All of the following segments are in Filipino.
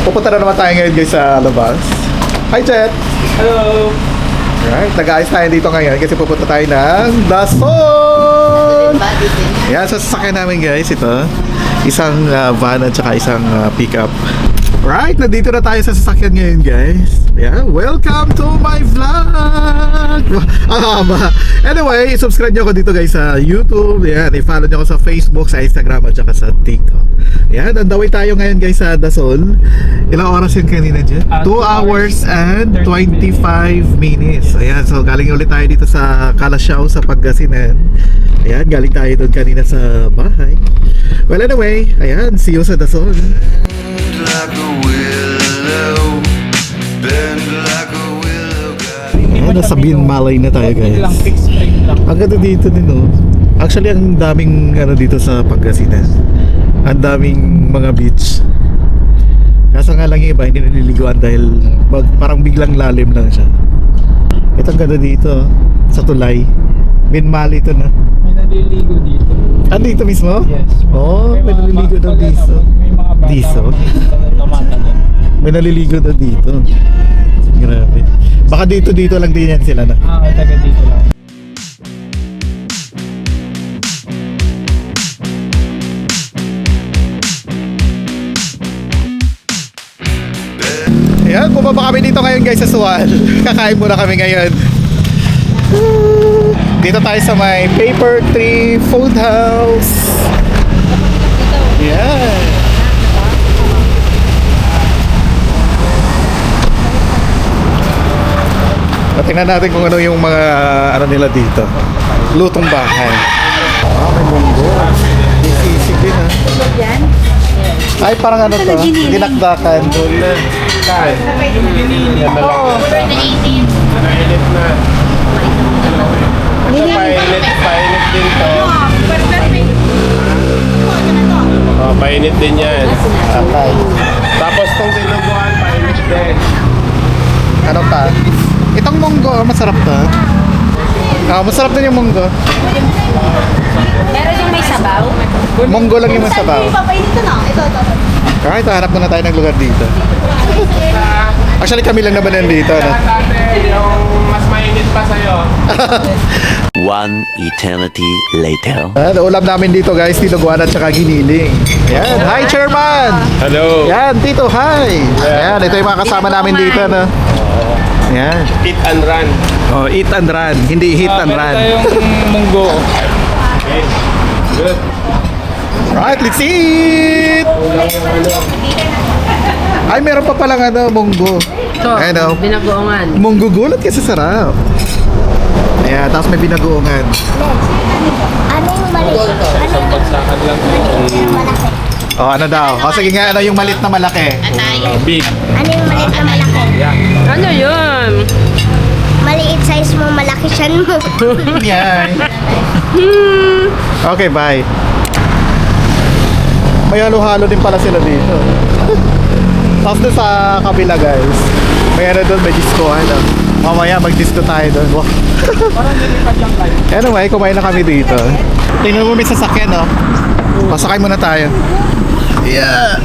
Pupunta na naman tayo ngayon guys sa labas. Hi Jet! Hello! Alright, nag-aayos tayo dito ngayon kasi pupunta tayo ng Dasol! Yan, sa sasakyan namin guys, ito. Isang van at saka isang pickup. Right, nandito na tayo sa sasakyan ngayon guys. Yeah, welcome to my vlog! Ang haba. Anyway, subscribe nyo ako dito guys sa YouTube. Yan, i-follow nyo ako sa Facebook, sa Instagram at saka sa TikTok. Yan, on the way tayo ngayon guys sa Dasol. Ilang oras yun kanina dyan? 2 hours and 25 minutes. Ayan, so galing ulit tayo dito sa Kalasyaw sa Pangasinan. Ayan, galing tayo doon kanina sa bahay. Well anyway, ayan, see you sa Dasol. Ayan, nasa Binmalay na tayo guys. Ang ganda dito din oh. Actually, ang daming ano dito sa Pangasinan. Ang daming mga beach. Kaso nga lang yung iba hindi naliliguan dahil parang biglang lalim lang siya. Ito ang ganda dito sa tulay. Binmali ito na. May naliligo dito. Ah, dito mismo? Yes. Oh, may naliligo daw dito. May mga bata. Dito? May naliligo daw dito. Grabe. Baka dito lang din yan sila na. Taga dito lang. Ayan, bumaba kami dito ngayon guys sa Suwan. Kakain muna kami ngayon. Dito tayo sa may Paper Tree Food House. Ayan. Tingnan natin kung ano yung mga ano nila dito. Lutong bahay. May munggo. Sisig din ha. Ay, parang ano to? Dinakdakan. Painit din to. Painit din yan. Okay. Tapos tong tinubuan, painit din. Ano pa? Itong munggo, masarap to. Masarap din yung munggo. Meron yung may sabaw. Munggo lang yung masabaw. Papainit ko na. Ito. Kahit hanap muna tayo ng lugar dito. Actually kami lang naman nandito. No? Dati, yung mas mainit pa sa'yo. One eternity later. Ulam namin dito guys, tinuguan at saka giniling. Ayan, hi chairman! Hello. Yan, Tito, hi! Ayan, ito yung mga kasama namin dito. No? Ayan. Eat and run. Oh, eat and run, hindi hit and Meron run. tayong munggo. Okay. Good. Right, let's eat! Ay, meron pa palang ano, munggo. Ito, Ano? binagoongan. Munggo gulat kasi sarap. Ayan, tapos may binagoongan. Ano yung maliit? Isang bagsakan lang. Malaki. Oh, ano daw? O sige nga, ano yung malit na malaki? Big. Ano yung maliit na malaki? Ano yun? Maliit size mo, malaki siyan mo. Yan. Okay, bye. May halo-halo din pala sila dito. Tapos doon sa kabila guys, may ano doon, may disco ano. Mamaya mag-disco tayo doon. Wow. Parang nilipad lang tayo. Anyway, kumain na kami dito. Tingnan mo may sasakyan, no? Pasakay muna tayo. Yeah!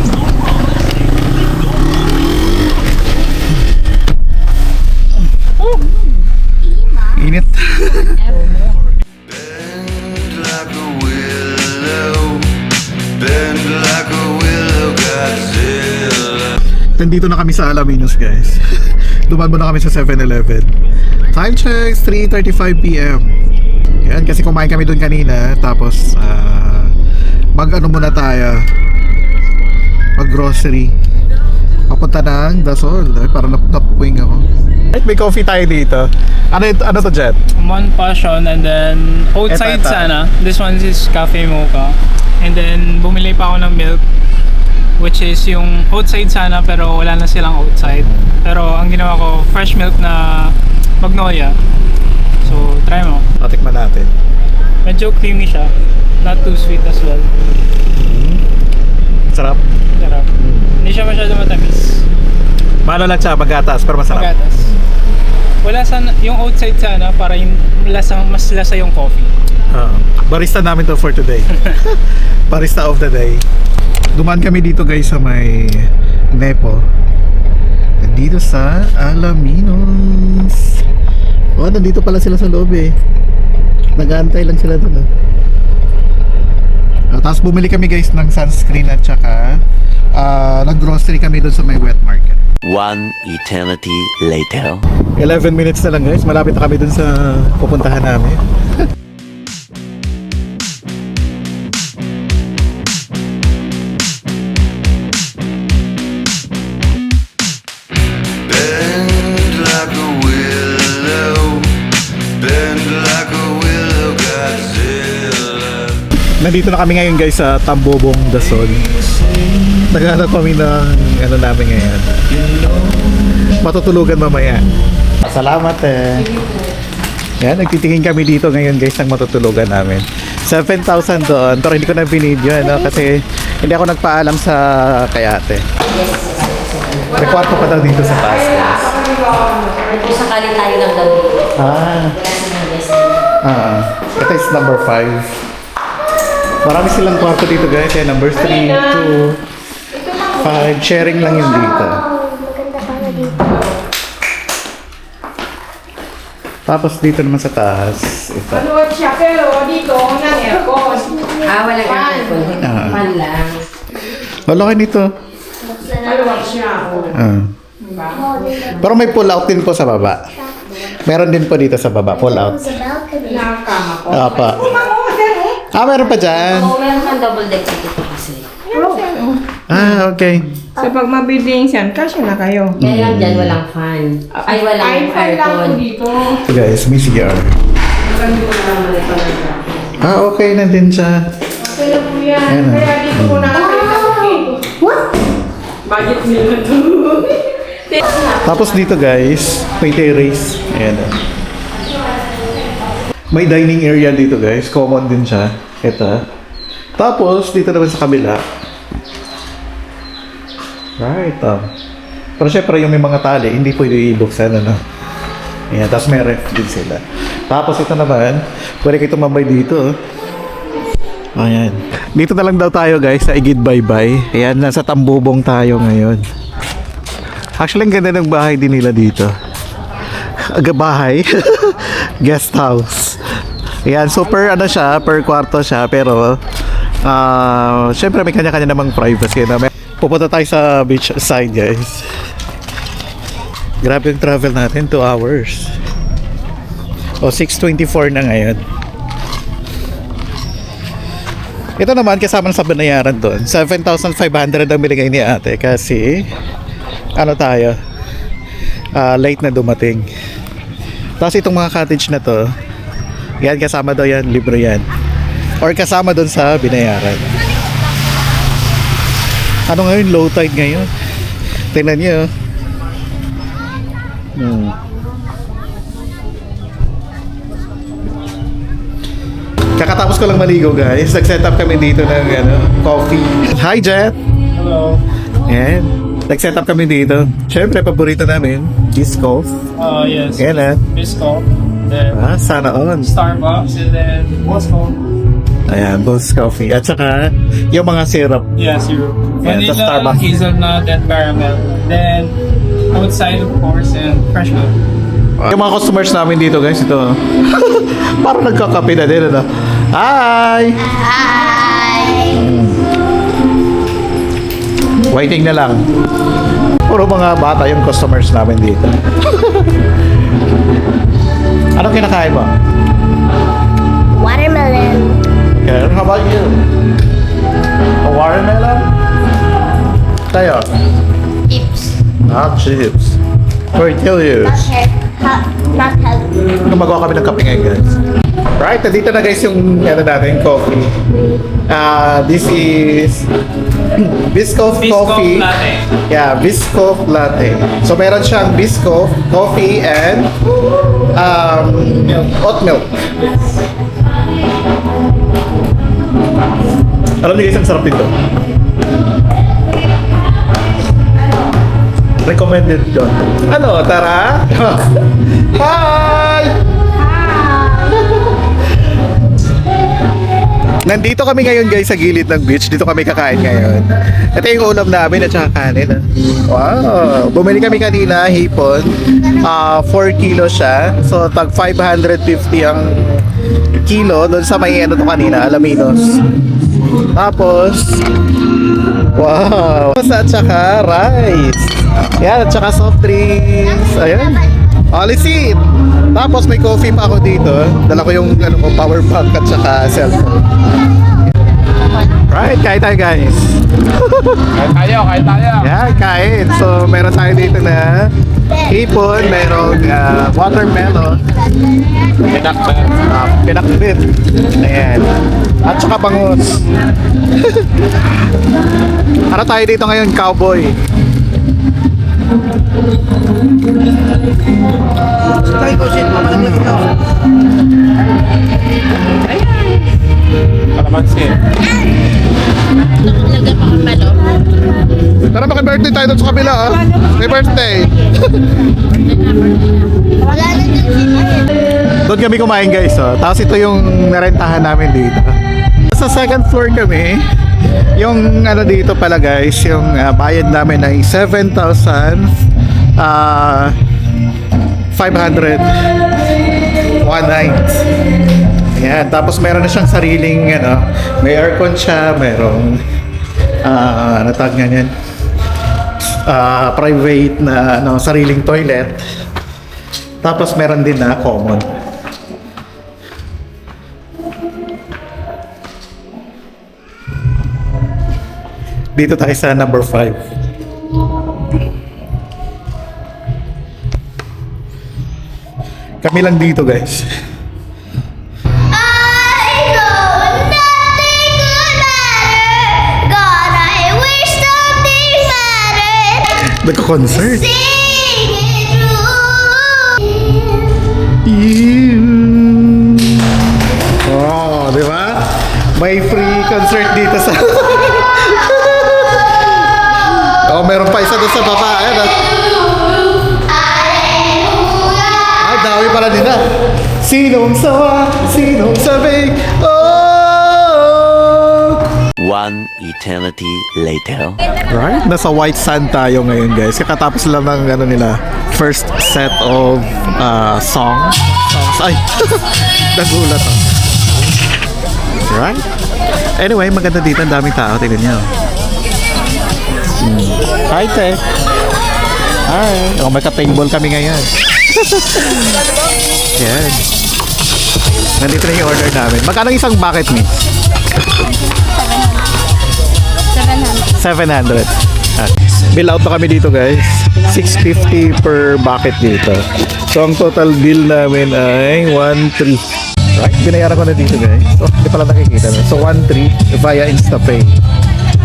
Init. Nandito na kami sa Alaminos guys. Dumaan muna kami sa 7-Eleven. Time check 3:35 PM. Yan, kasi kumain kami doon kanina. Tapos mag-ano muna tayo, mag grocery. Papunta ng Dasol. Ay, parang napuwing ako. Right, may coffee tayo dito. Ano to, Jet? One passion and then outside Ito. sana. This one is cafe mocha. And then bumili pa ako ng milk, which is yung outside sana pero wala na silang outside. Pero ang ginawa ko, fresh milk na Magnolia. So try mo. Patikman natin. Medyo creamy siya. Not too sweet as well. Sarap. Sarap. Hindi siya masyado matamis. Malo lang siya, paggatas, pero masarap. Pagatas. Wala sana, yung outside sana para yung lasa, mas lasa yung coffee. Barista namin to for today. Barista of the day. Dumaan kami dito guys sa may Nepo. Dito sa Alaminos. Oh, nandito pala sila sa loob eh. Nag-aantay lang sila doon. Tapos bumili kami guys ng sunscreen at saka nag-grocery kami doon sa may wet market. 1 eternity later. 11 minutes na lang guys. Malapit na kami doon sa pupuntahan namin. Bend like a willow, bend like a willow, Godzilla. Nandito na kami ngayon guys sa Tambobong Dasol. Naghanap kami ng ano namin ngayon. Matutulugan mamaya. Salamat eh. Yan, nagtitingin kami dito ngayon guys ng matutulugan namin. 7,000 doon, pero hindi ko na binidyo ano, kasi hindi ako nagpaalam sa kayate. May kwarto pa daw dito sa taas guys. Kung sakali tayo lang daw dito. Ito is number 5. Marami silang kwarto dito guys. Yan, number 3, 2, 5. Sharing lang yun dito. Maganda pala dito. Tapos dito naman sa taas. Ito. Ano siya, pero dito, ng aircon. Walang aircon. Fan lang. Malaki nito. Maluwag siya. Pero may pull out din po sa baba. Meron din po dito sa baba, pull out. Sa balcony. Nakakama ko. Apa. Meron pa dyan. Oo, meron kang double deck dito kasi. Okay. So pag mabidings yan, kasya na kayo. Kaya lang dyan walang fan. Ay, walang Ay, fan lang aircon. po dito. So guys, may CR. Okay na din siya. Okay na po yan. Ayan, Kaya dito po nakakalit ako dito. Budget nila to. Tapos dito guys, may terrace. Ayan. May dining area dito guys. Common din siya. Ito. Tapos dito naman sa kabila. Right. Pero syempre yung may mga tali, hindi pwede ibuksan. Ano? Ayan. Tapos may ref din sila. Tapos ito naman, pwede kayo tumambay dito. Ayan. Dito na lang daw tayo guys sa Igid Baybay. Ayan, nasa Tambubong tayo ngayon. Actually, ang ganda ng bahay din nila dito. Bahay? Guest house. Ayan, so per ano siya, per kwarto siya, pero syempre may kanya-kanya namang privacy. Pupunta tayo sa beach side guys. Grabe yung travel natin, 2 hours. O 6:24 na ngayon. Ito naman kasama na sa binayaran doon. 7,500 ang binigay ni ate kasi ano tayo, late na dumating. Tapos itong mga cottage na to, yan kasama daw yan, libre yan. Or kasama doon sa binayaran. Ano ngayon? Low tide ngayon. Tingnan nyo. Kakatapos ko lang maligo guys. Nag-set up kami dito ng coffee. Hi Jet! Hello. Yan. Nag-set up kami dito. Siyempre, paborito namin, Biscoff. Yes. Yan Bisco. Then sana on. Starbucks and then Moscow. Ayan, Boss Coffee. At saka, yung mga syrup. Yeah, syrup. Yeah, sa Vanilla, Starbucks. hazelnut, and caramel. Then outside of course and fresh milk. Yung mga customers namin dito guys, ito. Parang nagkakape na din, ano? Hi! Waiting na lang. Puro mga bata yung customers namin dito. Anong kinakain mo? Watermelon. Okay, how about you? A watermelon? Tayo? Chips. Chips. Tortillas. Not healthy. Gumagawa kami ng kape ngayon guys. Right, nandito na guys yung natin, coffee. This is Biscoff Coffee. Latte. Yeah, Biscoff Latte. So meron siyang Biscoff, coffee, and oat milk. Alam niyo guys, ang sarap dito. Recommended doon. Ano, tara? Hi! Nandito kami ngayon guys sa gilid ng beach. Dito kami kakain ngayon. Ito yung ulam namin at saka kanin. Wow! Bumili kami kanina, hipon. 4 kilo siya. So tag 550 ang kilo doon sa may ano to kanina, Alaminos. Tapos wow! At saka rice. Yan, at saka soft drinks. Ayan. Let's eat! Tapos may coffee pa ako dito. Dala ko yung ano ko, power bank at saka cellphone. Right, kain tayo guys. Kain tayo. Yan, kain. So, meron tayo dito na hipon, merong watermelon, Pinakbet. pinakbit. Ayan. At saka bangus. Ano tayo dito ngayon, cowboy? Kalamansi. Tara, maki-birthday tayo doon sa kabila, ah. May birthday. Wala na dyan sila. Doon kami kumain guys, oh. Tapos ito yung narentahan namin dito. Sa second floor kami. Yung ano dito pala guys, yung bayad namin ay 7,500 one night. Ayan, tapos meron na siyang sariling ano, may aircon siya, merong ano tawag nga yan? Private na ano, sariling toilet. Tapos meron din na common. Dito tayo sa number 5. Kami lang dito guys. I know nothing could matter. God, I wish something mattered. Nagko-concert. Sing it through. You. Oh, di ba? May free concert dito sa... Oh, meron pa isa doon sa baba. Ayan, ah. Ah, dami pala nila. Sinong sawa, sinong sabik. Oh! One eternity later. Right? Nasa White Sand tayo ngayon guys. Kakatapos lang ng ano nila, first set of songs. Ay! Nagulat ako. Right? Anyway, maganda dito. Ang daming tao. Tignan niyo. Hi, te. Hi. Oh, may ka-table kami ngayon. Yan. Nandito na yung order namin. Magkano isang bucket ni? 700. Bill out na kami dito guys. 650 per bucket dito. So ang total bill namin ay 1,300. Right? Binayaran ko na dito guys. So hindi pala nakikita na. So 1,300 via InstaPay.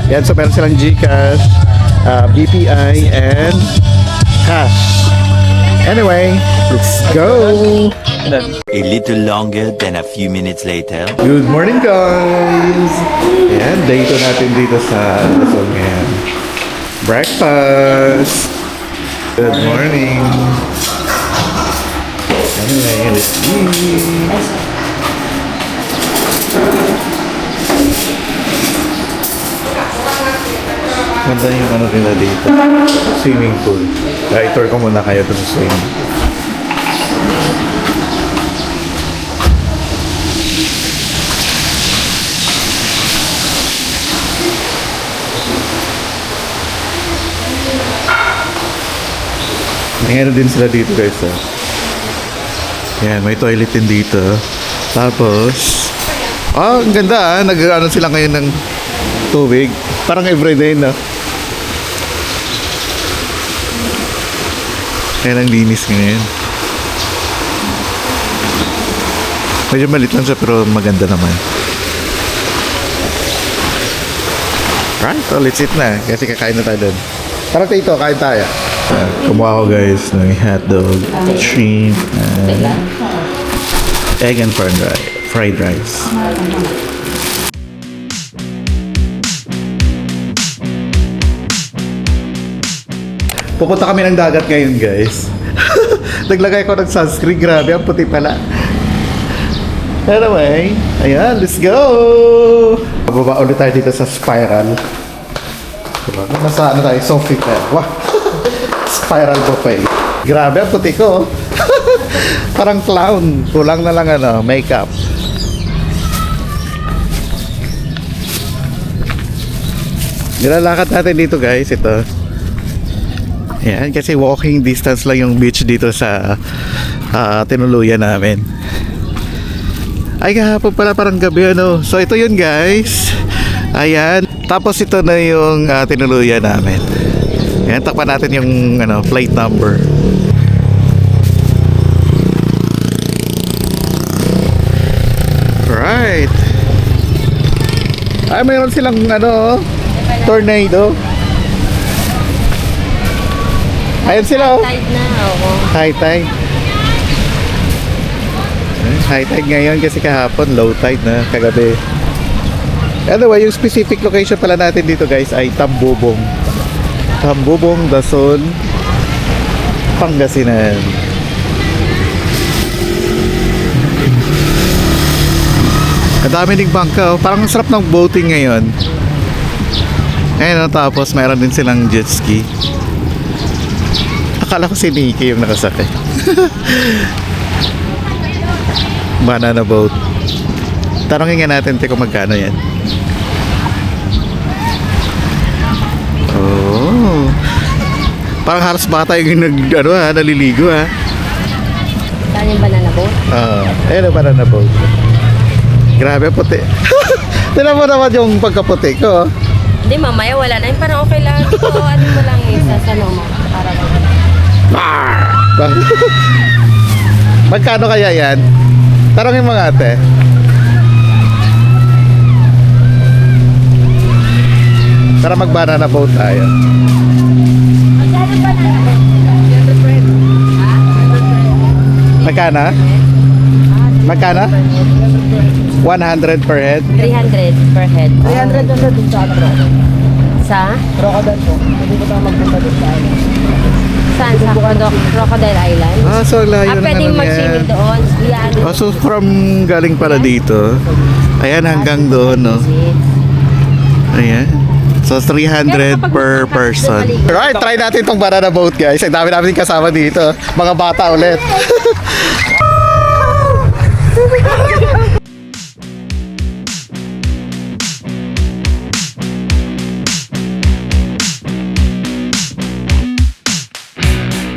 Yan. So meron silang GCash, BPI, and cash. Anyway, let's go! A little longer than a few minutes later. Good morning guys! Ayan, day 2 natin dito sa Luzon ngayon. Breakfast! Good morning! Anyway, let's eat! Ganda yung ano nila dito. Swimming pool. Kaya i-tour ko muna kayo ito sa swimming. May ano din sila dito guys. Yan, may toilet din dito. Tapos, ang ganda ah. Nag-ano sila ngayon ng tubig. Parang everyday na. Kaya ang linis ngayon. Medyo malit lang siya pero maganda naman. Right, so let's eat na. Kasi kakain na tayo doon. Tara tayo, kain tayo. Kumuha ko guys ng hotdog, shrimp, and egg and fried rice. Pupunta kami ng dagat ngayon guys. Naglagay ko ng sunscreen. Grabe, ang puti pala. Anyway, ayan, let's go! Bababa ulit tayo dito sa Spiral. Diba? Nasa ano tayo, Sofitel. Wow! Spiral buffet. Grabe, ang puti ko. Parang clown. Kulang na lang ano, makeup. Nilalakad natin dito guys, ito. Ayan, kasi walking distance lang yung beach dito sa tinuluyan namin. Ay, kahapon pala parang gabi ano. So ito yun guys. Ayan. Tapos ito na yung tinuluyan namin. Ayan, takpan natin yung ano, plate number. Right. Ay, mayroon silang ano, tornado. Ayan sila oh. Tide na, oo. High tide. High tide ngayon kasi kahapon low tide na kagabi. Anyway, yung specific location pala natin dito guys ay Tambubong. Tambubong, Dason, Pangasinan. Ang dami ding bangka oh. Parang sarap ng boating ngayon. Ayun oh, tapos mayroon din silang jet ski. Akala ko si Nikki yung nakasakay. Banana boat. Tanongin nga natin kung magkano yan. Oh. Parang halos bata yung naliligo ha. Saan yung banana boat? Ayun ang banana boat. Grabe puti. Tignan mo naman yung pagkaputi ko. Hindi, mamaya wala na. Parang okay lang. Ito, ano mo lang isa sa mo. Para Magkano kaya yan? Tarangin mo nga ate. Tara mag-banana boat tayo. Magkano? Magkano? 100 per head? 300 per head. 300 na sa dun sa Sa? Crocodile po. Hindi ko tayo magpunta dun sa island. Saan? Sa Crocodile Island? Ah, so layo ng pwedeng ano mag-swimming yan. doon. Yan. Oh, so from galing pala dito. Ayan, hanggang doon, no? Ayan. So, 300 per person. Alright, try natin itong banana boat, guys. Ang dami namin kasama dito. Mga bata ulit.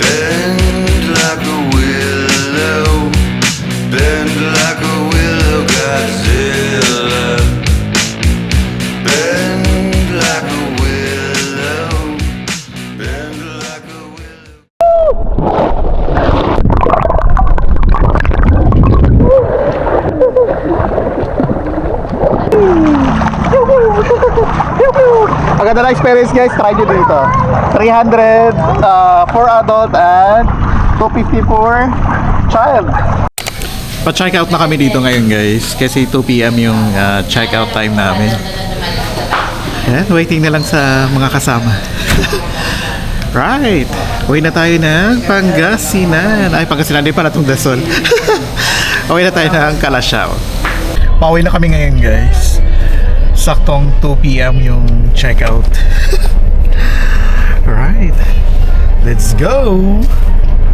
Bend like a willow, bend like a willow, Godzilla. Bend like a willow, bend like a willow. Maganda na experience, guys. Try nyo dito. 300 for adult and 250 for child. Pa-check out na kami dito ngayon, guys. Kasi 2 PM yung check out time namin. Ayan, waiting na lang sa mga kasama. Right. Uwi na tayo ng Pangasinan. Ay, Pangasinan din pala itong Dasol. Uwi na tayo ng Calasiao. Pauwi na kami ngayon, guys. Saktong 2 PM yung checkout. Alright. Let's go.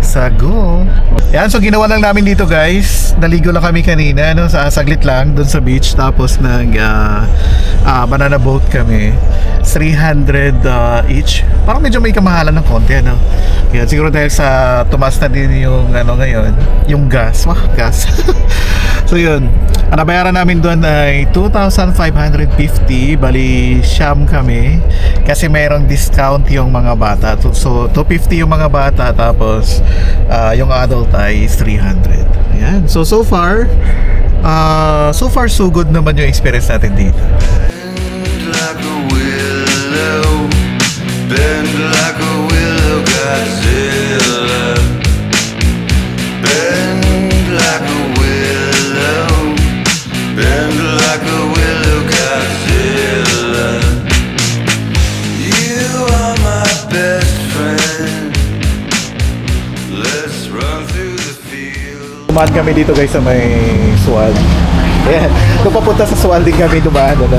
Sago. Yan, so ginawa lang namin dito, guys. Naligo lang kami kanina, no? Saglit lang doon sa beach. Tapos banana boat kami. 300 each. Parang medyo may kamahalan ng konti, ano? Yan, siguro dahil sa tumas na din yung ngayon, yung gas. Wah, gas. So yun, ang nabayaran namin doon ay 2,550. Bali, siyam kami. Kasi mayroong discount yung mga bata. So, 250 yung mga bata. Tapos, yung adult ay 300. Ayan. So far, so good naman yung experience natin dito. Bend like a willow, bend like a willow, Godzilla. Bend like a willow, bend like a willow, Godzilla. You are my best friend. Let's run through the field. dumaan kami dito guys sa may Sual. Ayan. Kung papunta sa Sual din kami dumaan. Ano?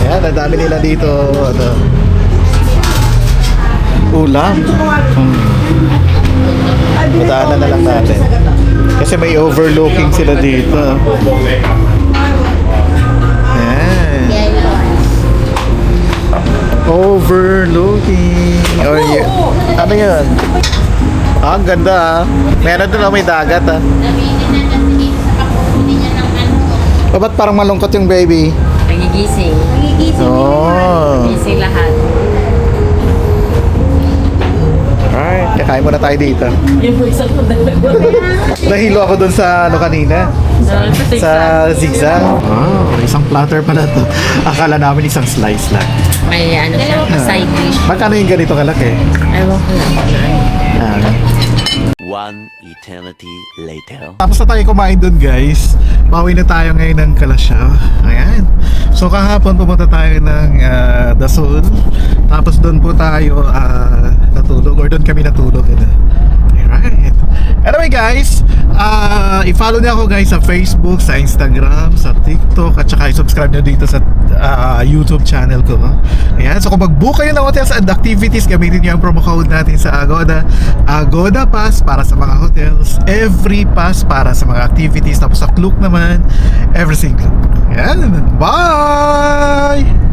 Ayan, ang dami nila dito. Ano? Ulam. Madaanan na lang natin. Kasi may overlooking sila dito. Ayan. Overlooking. Oh, yeah. Ano yun? Ah, ang ganda ah. Meron doon may dagat ah. Oh, ba't parang malungkot yung baby? Nagigising. Oh. Gising lahat. Alright, kakain muna tayo dito. Yung isa ko dalawa. Nahilo ako doon sa ano kanina. Sa zigzag. Wow, isang platter pala to. Akala namin isang slice lang. May ano siya, side dish. Magkano yung ganito kalaki? Ewan ko lang. Ah. One eternity later. Tapos na tayo kumain doon guys. Pauwi na tayo ngayon ng Kalasyaw. Ayan. So kahapon pumunta tayo ng Dasol. Tapos doon po tayo natulog. Or doon kami natulog. Alright. Anyway guys, i-follow niyo ako guys sa Facebook, sa Instagram, sa TikTok, at saka i-subscribe niyo dito sa YouTube channel ko. Ayan, so kung mag-book kayo ng hotels and activities, gamitin niyo ang promo code natin sa Agoda. Agoda Pass para sa mga hotels, Every Pass para sa mga activities, tapos sa Klook naman, Everything Klook. Ayan, bye!